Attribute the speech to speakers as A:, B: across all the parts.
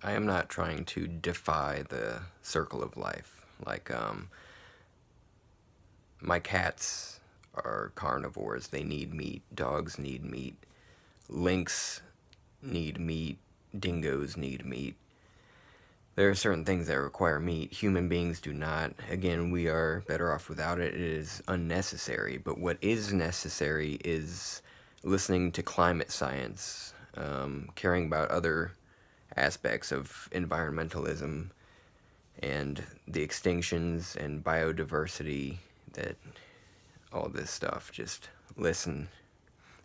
A: I am not trying to defy the circle of life. My cats are carnivores. They need meat. Dogs need meat. Lynx need meat. Dingoes need meat. There are certain things that require meat. Human beings do not. Again, we are better off without it. It is unnecessary. But what is necessary is listening to climate science, caring about other aspects of environmentalism and the extinctions and biodiversity, that all this stuff. Just listen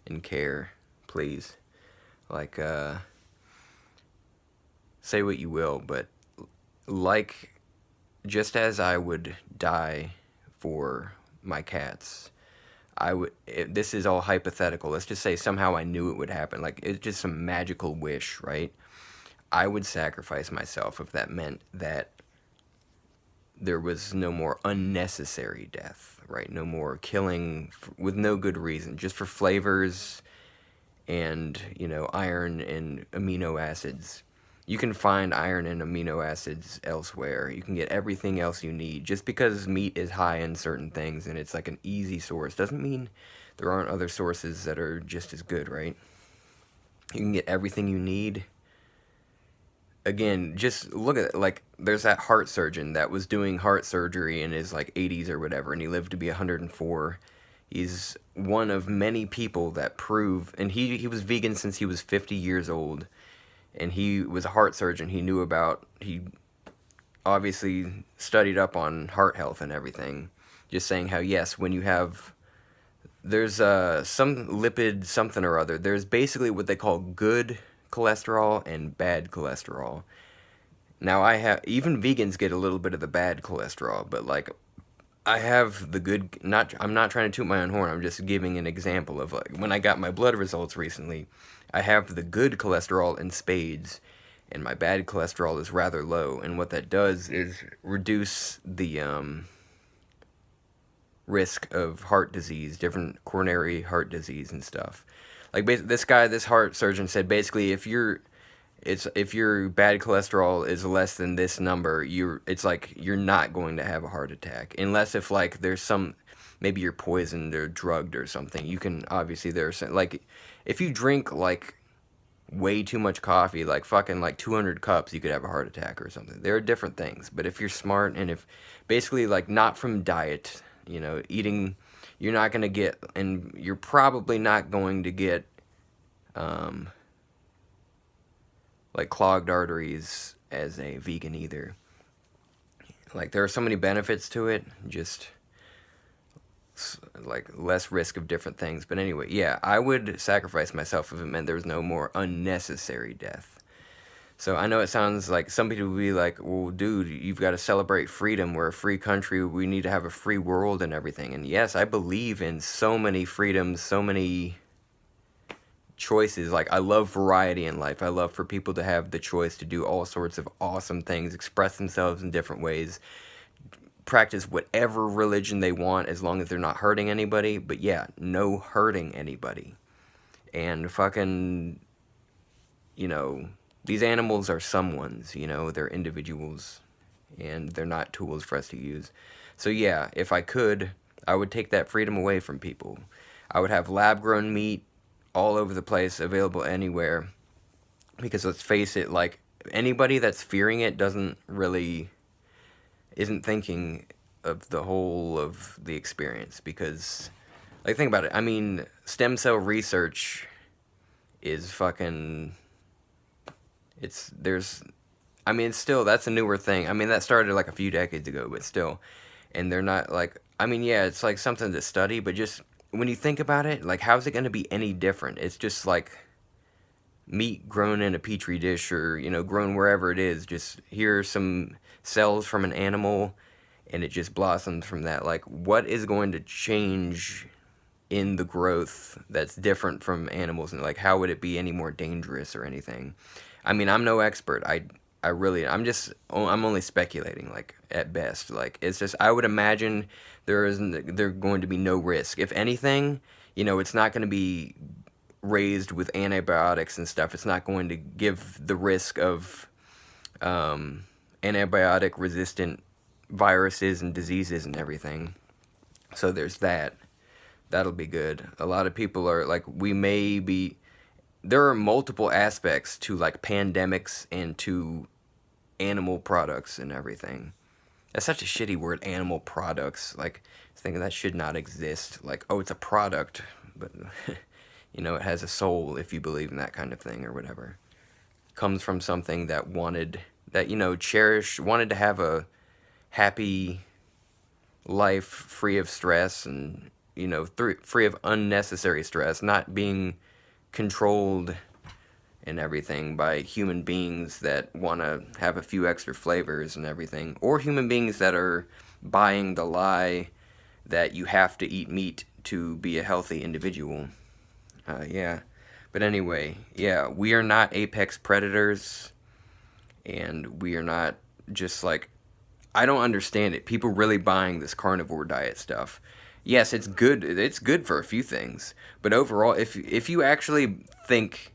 A: and care, please. Like, say what you will, but like, just as I would die for my cats, this is all hypothetical. Let's just say somehow I knew it would happen. Like, it's just some magical wish, right? I would sacrifice myself if that meant that there was no more unnecessary death, right? No more killing with no good reason, just for flavors and, iron and amino acids. You can find iron and amino acids elsewhere. You can get everything else you need. Just because meat is high in certain things and it's like an easy source doesn't mean there aren't other sources that are just as good, right? You can get everything you need. Again, just look at it. Like, there's that heart surgeon that was doing heart surgery in his like 80s or whatever, and he lived to be 104. He's one of many people that prove, and he was vegan since he was 50 years old, and he was a heart surgeon. He obviously studied up on heart health and everything, just saying how, yes, when you have, there's some lipid something or other, there's basically what they call good cholesterol and bad cholesterol. Now, even vegans get a little bit of the bad cholesterol, but like, I have the good, I'm not trying to toot my own horn, I'm just giving an example of, like, when I got my blood results recently, I have the good cholesterol in spades, and my bad cholesterol is rather low, and what that does is reduce the risk of heart disease, different coronary heart disease and stuff. Like, this heart surgeon said, basically, if your bad cholesterol is less than this number, it's like you're not going to have a heart attack, unless if like there's maybe you're poisoned or drugged or something. You can obviously, like, if you drink like way too much coffee, like fucking like 200 cups, you could have a heart attack or something. There are different things, but if you're smart and if basically like not from diet, eating, you're not going to get, and you're probably not going to get like clogged arteries as a vegan either. Like, there are so many benefits to it, just like less risk of different things. But anyway, yeah, I would sacrifice myself if it meant there was no more unnecessary death. So I know it sounds like some people would be like, well, dude, you've got to celebrate freedom. We're a free country. We need to have a free world and everything. And yes, I believe in so many freedoms, so many choices. Like, I love variety in life. I love for people to have the choice to do all sorts of awesome things, express themselves in different ways, practice whatever religion they want as long as they're not hurting anybody. But yeah, no hurting anybody. And fucking, these animals are someone's, they're individuals, and they're not tools for us to use. So yeah, if I could, I would take that freedom away from people. I would have lab-grown meat all over the place, available anywhere, because let's face it, like, anybody that's fearing it isn't thinking of the whole of the experience, because, like, think about it. I mean, stem cell research is fucking, it's still, that's a newer thing. I mean, that started like a few decades ago, but still, and they're not like, I mean, yeah, it's like something to study, but just, when you think about it, like, how's it going to be any different? It's just like meat grown in a petri dish, or, grown wherever it is. Just, here are some cells from an animal, and it just blossoms from that. Like, what is going to change in the growth that's different from animals? And, like, how would it be any more dangerous or anything? I mean, I'm no expert. I'm only speculating, like, at best. Like, it's just, I would imagine there's going to be no risk. If anything, it's not going to be raised with antibiotics and stuff. It's not going to give the risk of antibiotic resistant viruses and diseases and everything. So there's that. That'll be good. A lot of people are like, we may be. There are multiple aspects to like pandemics and to animal products and everything. That's such a shitty word, animal products. Like, thinking that should not exist. Like, oh, it's a product, but it has a soul if you believe in that kind of thing or whatever. Comes from something that cherished, wanted to have a happy life free of stress and, free of unnecessary stress, not being controlled and everything by human beings that want to have a few extra flavors and everything, or human beings that are buying the lie that you have to eat meat to be a healthy individual. Yeah. But anyway, yeah, we are not apex predators, and we are not just like, I don't understand it. People really buying this carnivore diet stuff. Yes, it's good. It's good for a few things, but overall, if you actually think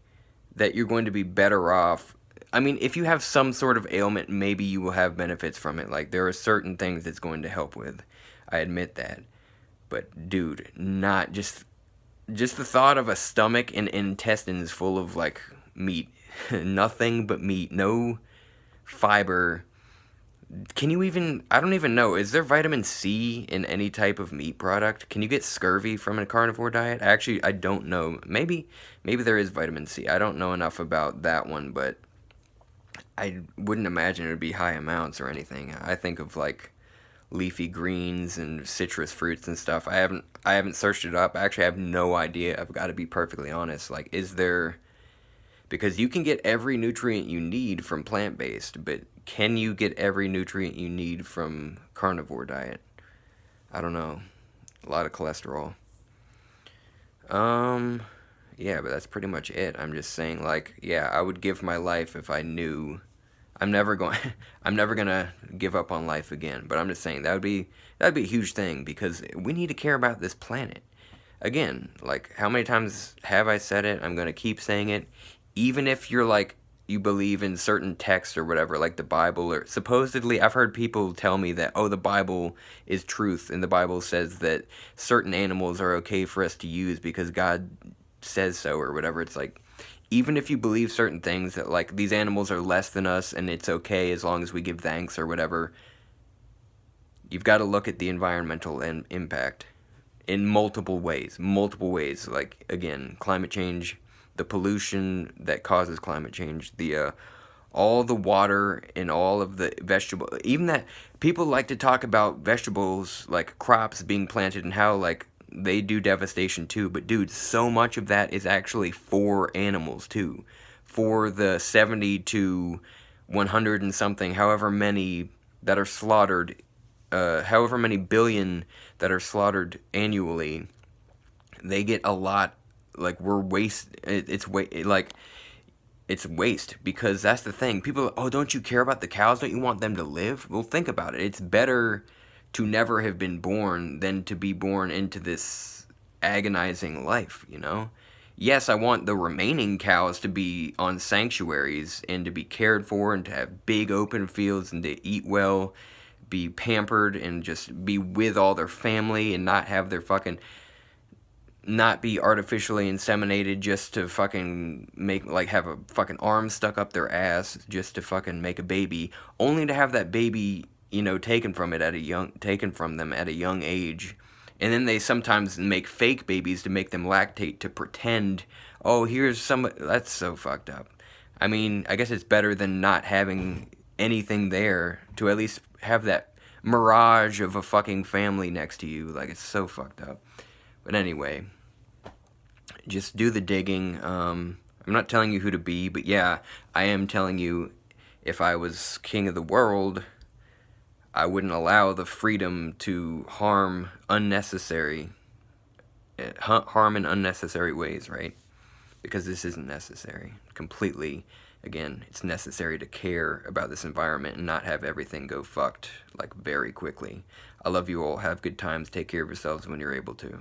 A: that you're going to be better off, I mean, if you have some sort of ailment, maybe you will have benefits from it. Like, there are certain things it's going to help with. I admit that. But dude, not just the thought of a stomach and intestines full of like meat, nothing but meat, no fiber. Can you even, I don't even know, is there vitamin C in any type of meat product? Can you get scurvy from a carnivore diet? Actually, I don't know. Maybe there is vitamin C. I don't know enough about that one, but I wouldn't imagine it would be high amounts or anything. I think of like leafy greens and citrus fruits and stuff. I haven't searched it up. Actually, I have no idea. I've got to be perfectly honest. Like, is there, because you can get every nutrient you need from plant-based, but can you get every nutrient you need from carnivore diet? I don't know. A lot of cholesterol. Yeah, but that's pretty much it. I'm just saying, like, yeah, I would give my life if I knew I'm never going I'm never going to give up on life again. But I'm just saying that'd be a huge thing, because we need to care about this planet. Again, like, how many times have I said it? I'm going to keep saying it. Even if you're like, you believe in certain texts or whatever, like the Bible, or supposedly, I've heard people tell me that, oh, the Bible is truth, and the Bible says that certain animals are okay for us to use because God says so or whatever. It's like, even if you believe certain things that like these animals are less than us and it's okay as long as we give thanks or whatever, you've got to look at the environmental impact in multiple ways. Like, again, climate change, the pollution that causes climate change, the all the water and all of the vegetable, even that people like to talk about vegetables, like crops being planted and how like they do devastation too. But dude, so much of that is actually for animals too, for the 70 to 100 and something, however many that are slaughtered, however many billion that are slaughtered annually. They get a lot. Like, we're it's waste, because that's the thing. People are, oh, don't you care about the cows? Don't you want them to live? Well, think about it. It's better to never have been born than to be born into this agonizing life, Yes, I want the remaining cows to be on sanctuaries and to be cared for and to have big open fields and to eat well, be pampered, and just be with all their family and not have their fucking, not be artificially inseminated just to fucking make, like, have a fucking arm stuck up their ass just to fucking make a baby, only to have that baby, taken from them at a young age. And then they sometimes make fake babies to make them lactate, to pretend, oh, here's some. That's so fucked up. I mean, I guess it's better than not having anything there, to at least have that mirage of a fucking family next to you. Like, it's so fucked up. But anyway, just do the digging. I'm not telling you who to be, but yeah, I am telling you, if I was king of the world, I wouldn't allow the freedom to harm in unnecessary ways, right? Because this isn't necessary. Completely, again, it's necessary to care about this environment and not have everything go fucked, like, very quickly. I love you all. Have good times. Take care of yourselves when you're able to.